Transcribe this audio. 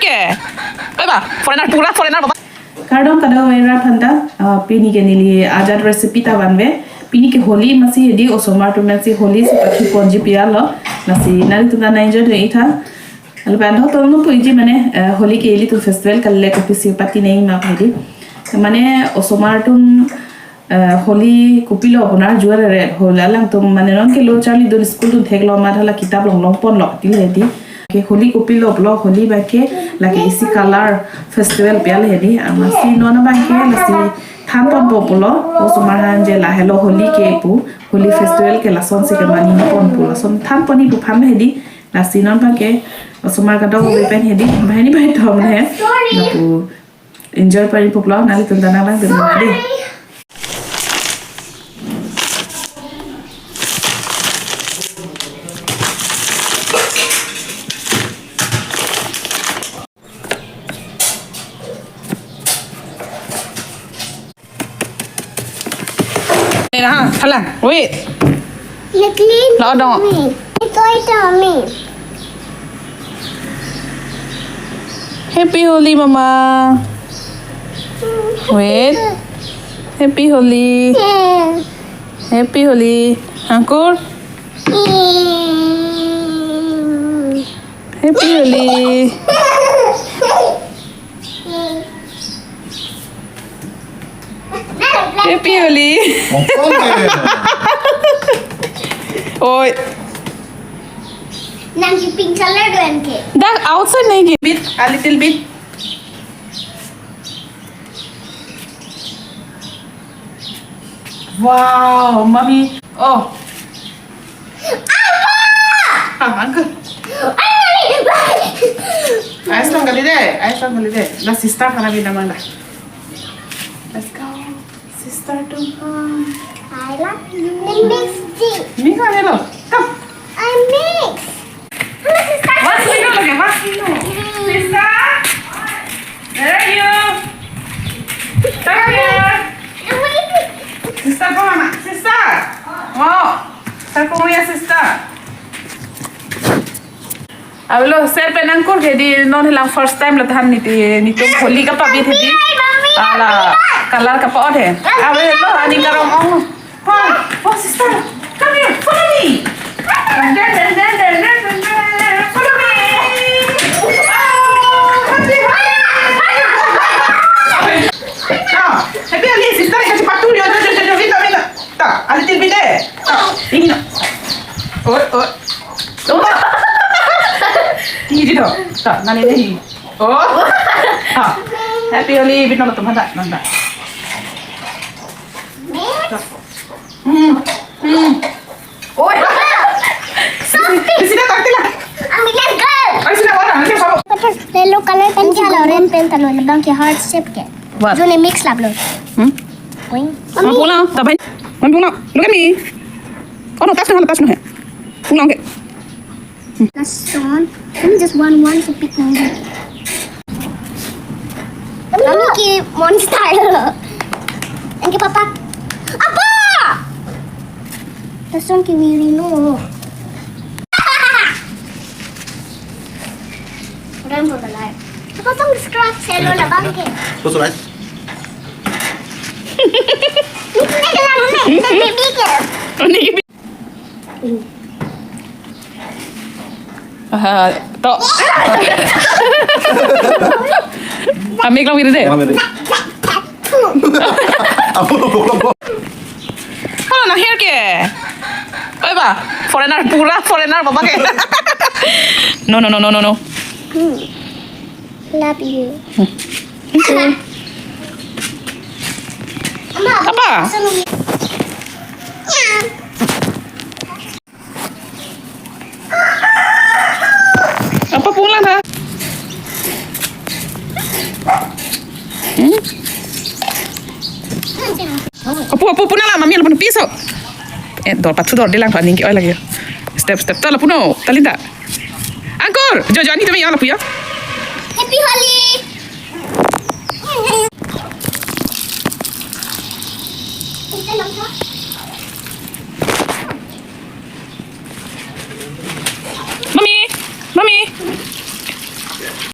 ke? Apa? Foreigner pura foreigner bapa. Kadang kadang mereka phanda pini ke nili ajat recipe ta banwe pini ke holi masih di osomar tu masih holi seperti ponji pialo nasi nari tu nana enjoy tu ita alban ho to no puji mane holi ke ili tu festival kalle ko pisi pati nei ma phadi mane osomar tu holi kupilo abonar juar re hola lang tu mane non ke lo chali do school tu theklo ma thala kitab long long pon lok til hedi ke holi kupilo blog holi ba ke la ke isi color festival pial hedi amasi nona ba ke la si than pon populo osomar han je la hello holi ke pu holi festival ke la son se ke mani pon pu la son than poni pu pham hedi la si non ba ke osomar ka do pen hedi bahani bai thom he na pu enjoy pari pu blog nali tun dana ba de mali Nah, halang. Wait. Clean. Lo dong. Me. Happy Holi mama. Wait. Happy Holi. Happy Holi. Angkur. Happy Holi. Happy Holi. Oi. Nanti pink color doang ke? That outside nahi ki bit a little bit. Wow, mommy. Oh. Apa? Uncle. Ice lang kali deh. Ice lang kali deh. La sister kana bina manda. Let's go. Sister to come. I love you. Mix it. Mika hello. Come. I mix. What's Mika lagi? What's Mika? Sister. Where are you? Come here. Sister ko mana? Sister. Wow. Sister ko ya sister. Ablo ser penangkur ke di non hilang first time lah tahan ni tu holi ka pa bit di. Ala color ka pa odhe. Abe lo ani karong ong. Oh sister. Come here. Follow me. Follow me. Happy Ali, sister ka cepat tu dia. Minta. Tak, a little bit deh. Ini nak. Oh. Tinggi je tu. Tak, nani ni. Oh. Ha. Happy Ali, bina tu manda. Oi. Di sini tak tilah. Ambil girl. Ay, sila orang. Nanti sama. Yellow color pencil orange pen talo lebang ke heart shape ke. What? Jo ne mix lah belum. Going. Mami pulang. Tak baik. Mami pulang. Look at me. Oh, no, tas no hai. Pulang ke. Last one. Kami just one to pick number. Kami ke monster. And ke papa. Apa? Last one ke Virino. Udah boleh lah. Apa tong scratch selo lah bang ke? What's right? Ini kelam ni. Baby ke? Ni. Tok. Ambil kelam gitu deh. Apa lo? Kalau nak hair ke? Apa? Foreigner pura foreigner bapa ke? No. Love you. Apa? Apa pulang ha? Apa pulang lah mami lu piso. Dor patu dor dilang paning ki oi lagi. Step. Tala puno. Talinda. Angkor. Jo ni tu me ya la puya.